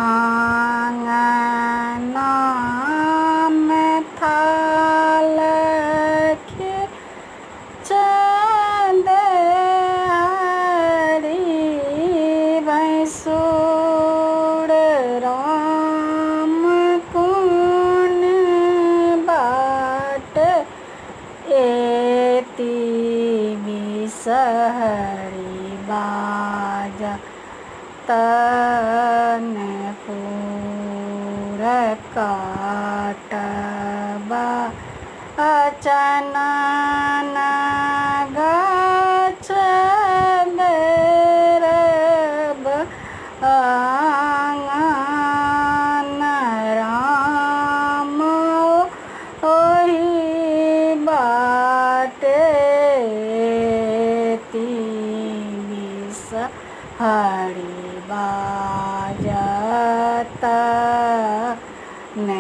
आंगना में थाल के चंदेरी भैंसुर राम कुन बाट एती बिसहरी बाजा तन पूर काटबा अचनन गछ बेरब आंगन राम ओहि बाटे हरि बाजत न